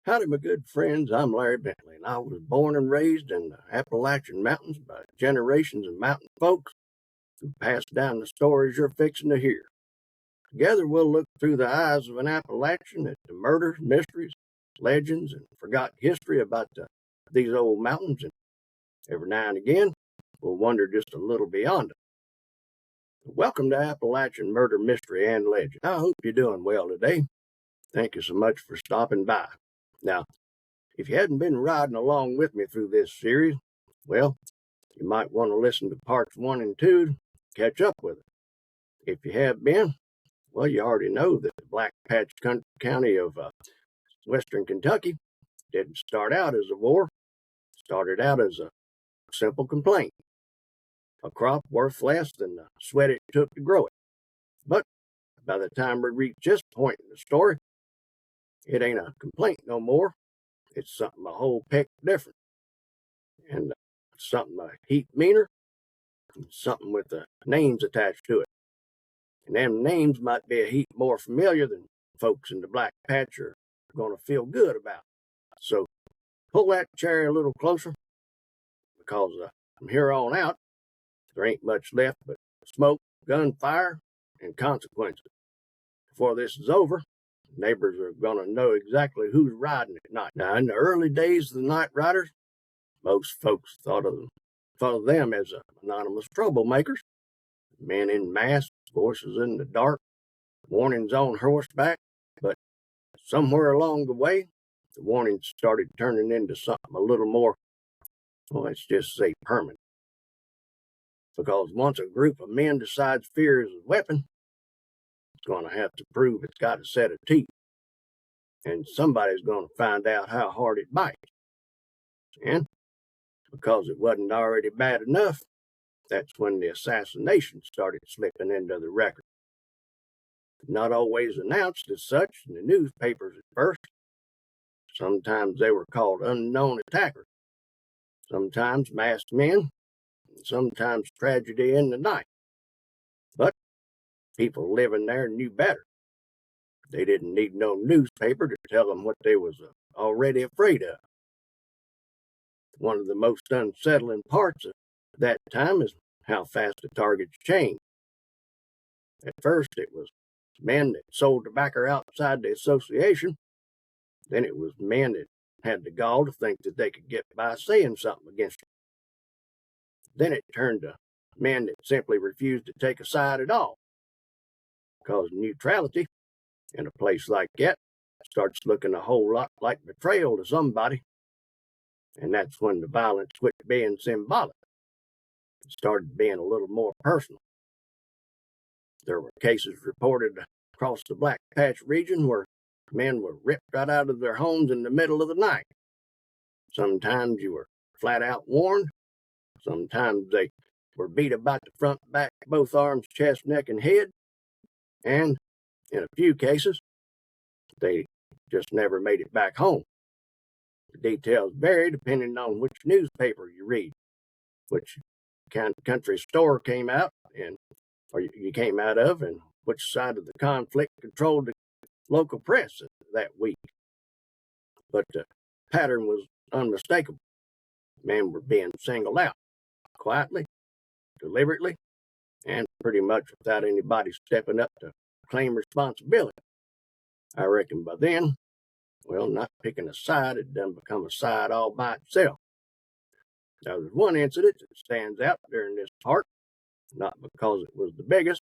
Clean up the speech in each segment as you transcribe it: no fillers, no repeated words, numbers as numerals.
Howdy, my good friends. I'm Larry Bentley, and I was born and raised in the Appalachian Mountains by generations of mountain folks who passed down the stories you're fixing to hear. Together, we'll look through the eyes of an Appalachian at the murders, mysteries, legends, and forgotten history about these old mountains, and every now and again, we'll wander just a little beyond them. Welcome to Appalachian Murder, Mystery, and Legend. I hope you're doing well today. Thank you so much for stopping by. Now, if you hadn't been riding along with me through this series, well, you might want to listen to parts 1 and 2 to catch up with it. If you have been, well, you already know that the Black Patch County of western Kentucky didn't start out as a war. It started out as a simple complaint. A crop worth less than the sweat it took to grow it. But by the time we reach this point in the story, it ain't a complaint no more. It's something a whole peck different, and something a heap meaner, and something with names attached to it. And them names might be a heap more familiar than folks in the Black Patch are going to feel good about. So pull that chair a little closer, because from here on out, there ain't much left but smoke, gunfire, and consequences. Before this is over, neighbors are going to know exactly who's riding at night. Now, in the early days of the night riders, most folks thought of them as anonymous troublemakers, men in masks, voices in the dark, warnings on horseback. But somewhere along the way, the warnings started turning into something a little more, well, let's just say permanent. Because once a group of men decides fear is a weapon, it's going to have to prove it's got a set of teeth. And somebody's going to find out how hard it bites. And because it wasn't already bad enough, that's when the assassination started slipping into the record. Not always announced as such in the newspapers at first. Sometimes they were called unknown attackers, sometimes masked men, and sometimes tragedy in the night. But people living there knew better. They didn't need no newspaper to tell them what they was already afraid of. One of the most unsettling parts of that time is how fast the targets changed. At first, it was men that sold tobacco outside the association. Then it was men that had the gall to think that they could get by saying something against it. Then it turned to men that simply refused to take a side at all, because neutrality in a place like that starts looking a whole lot like betrayal to somebody. And that's when the violence quit being symbolic. It started being a little more personal. There were cases reported across the Black Patch region where men were ripped right out of their homes in the middle of the night. Sometimes you were flat out warned. Sometimes they were beat about the front, back, both arms, chest, neck, and head. And in a few cases, they just never made it back home. The details vary depending on which newspaper you read, which country store came out or you came out of, and which side of the conflict controlled the local press that week. But the pattern was unmistakable. Men were being singled out, quietly, deliberately, and pretty much without anybody stepping up to claim responsibility. I reckon by then, well, not picking a side had done become a side all by itself. Now, there's one incident that stands out during this part, not because it was the biggest,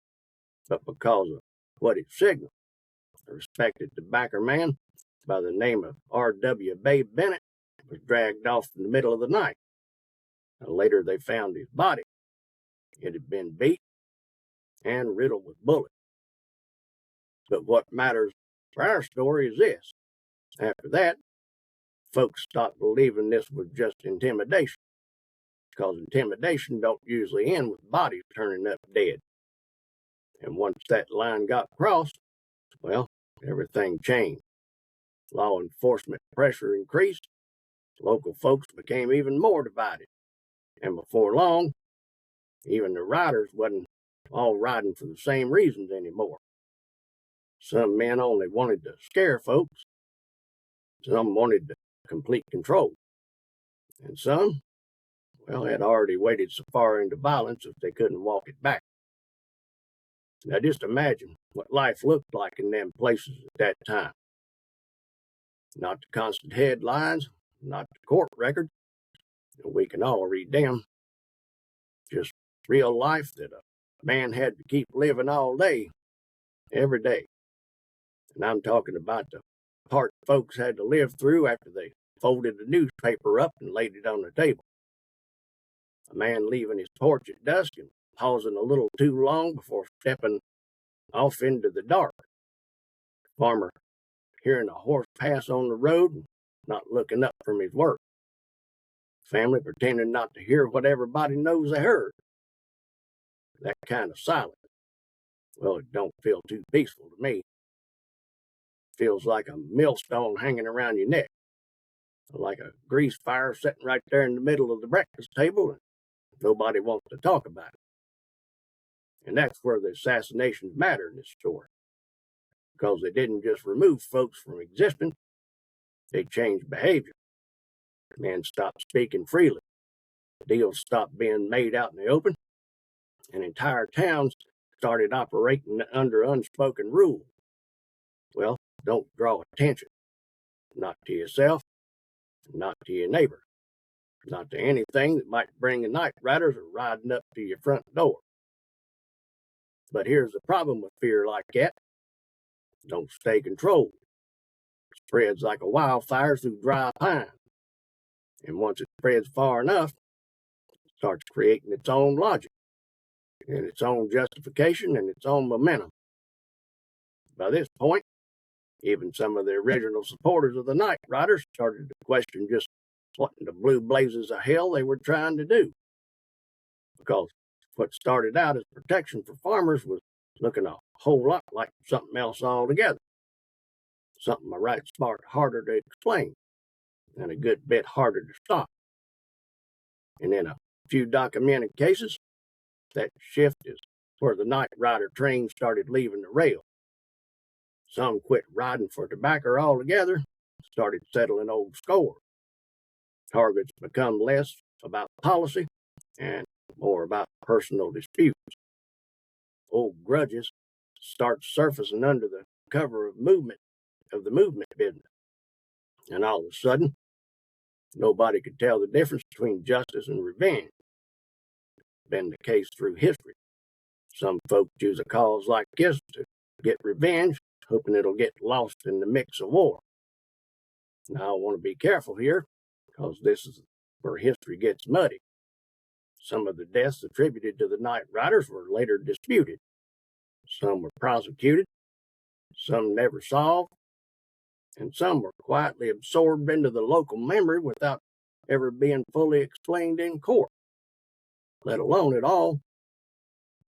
but because of what it signaled. A respected tobacco man by the name of R.W. Babe Bennett was dragged off in the middle of the night. Later, they found his body. It had been beat and riddled with bullets. But what matters for our story is this. After that, folks stopped believing this was just intimidation, because intimidation don't usually end with bodies turning up dead. And once that line got crossed, well, everything changed. Law enforcement pressure increased. Local folks became even more divided. And before long, even the riders wasn't all riding for the same reasons anymore. Some men only wanted to scare folks. Some wanted complete control, and some, well, had already waded so far into violence that they couldn't walk it back. Now just imagine what life looked like in them places at that time. Not the constant headlines, not the court records, we can all read them. Just real life that a man had to keep living all day, every day. And I'm talking about the part folks had to live through after they folded the newspaper up and laid it on the table. A man leaving his porch at dusk and pausing a little too long before stepping off into the dark. Farmer hearing a horse pass on the road and not looking up from his work. Family pretending not to hear what everybody knows they heard. That kind of silence, well, it don't feel too peaceful to me. It feels like a millstone hanging around your neck, like a grease fire sitting right there in the middle of the breakfast table, and nobody wants to talk about it. And that's where the assassinations matter in this story, because they didn't just remove folks from existence, they changed behavior. Men stopped speaking freely, deals stopped being made out in the open, and entire towns started operating under unspoken rules. Well, don't draw attention, not to yourself, not to your neighbor, not to anything that might bring the night riders or riding up to your front door. But here's the problem with fear like that. Don't stay controlled. It spreads like a wildfire through dry pine. And once it spreads far enough, it starts creating its own logic, and its own justification, and its own momentum. By this point, even some of the original supporters of the Night Riders started to question just what in the blue blazes of hell they were trying to do. Because what started out as protection for farmers was looking a whole lot like something else altogether. Something a right smart harder to explain, and a good bit harder to stop. And in a few documented cases, that shift is where the Night Rider train started leaving the rail. Some quit riding for tobacco altogether, started settling old scores. Targets become less about policy and more about personal disputes. Old grudges start surfacing under the cover of the movement business. And all of a sudden, nobody could tell the difference between justice and revenge. It's been the case through history. Some folks use a cause like this to get revenge, hoping it'll get lost in the mix of war. Now, I want to be careful here, because this is where history gets muddy. Some of the deaths attributed to the Night Riders were later disputed. Some were prosecuted, some never solved, and some were quietly absorbed into the local memory without ever being fully explained in court, let alone at all.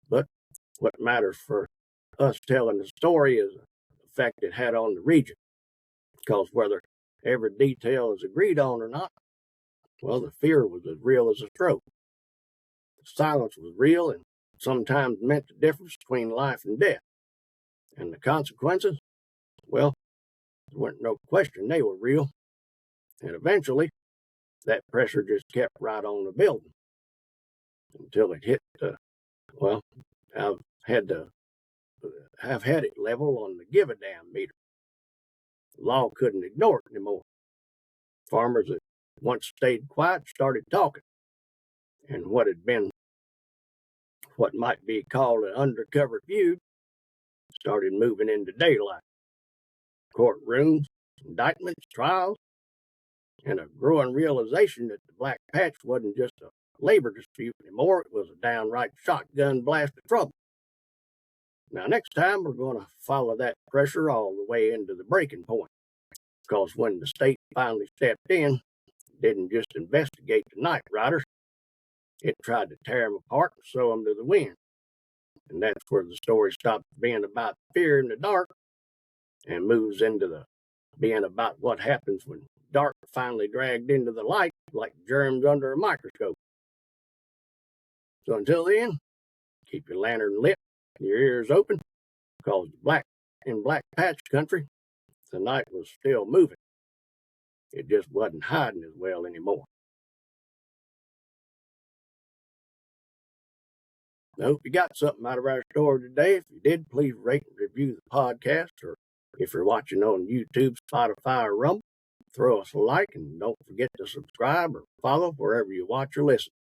But what matters for us telling the story is the effect it had on the region, because whether every detail is agreed on or not, well, the fear was as real as a stroke. The silence was real and sometimes meant the difference between life and death. And the consequences, well, there wasn't no question they were real. And eventually, that pressure just kept right on the building until it hit well, I've had it level on the give a damn meter. The law couldn't ignore it anymore. Farmers that once stayed quiet started talking. And what had been what might be called an undercover feud started moving into daylight. Courtrooms, indictments, trials, and a growing realization that the Black Patch wasn't just a labor dispute anymore, it was a downright shotgun blast of trouble. Now, next time, we're going to follow that pressure all the way into the breaking point, because when the state finally stepped in, it didn't just investigate the Night Riders, it tried to tear them apart and throw them to the wind. And that's where the story stops being about fear in the dark and moves into being about what happens when dark finally dragged into the light like germs under a microscope. So until then, keep your lantern lit and your ears open, because in Black Patch country, the night was still moving. It just wasn't hiding as well anymore. I hope you got something out of our story today. If you did, please rate and review the podcast, or if you're watching on YouTube, Spotify, or Rumble, throw us a like, and don't forget to subscribe or follow wherever you watch or listen.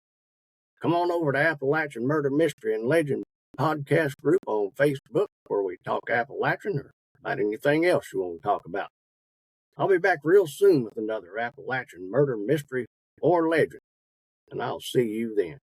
Come on over to Appalachian Murder, Mystery, and Legend podcast group on Facebook, where we talk Appalachian or about anything else you want to talk about. I'll be back real soon with another Appalachian murder, mystery, or legend, and I'll see you then.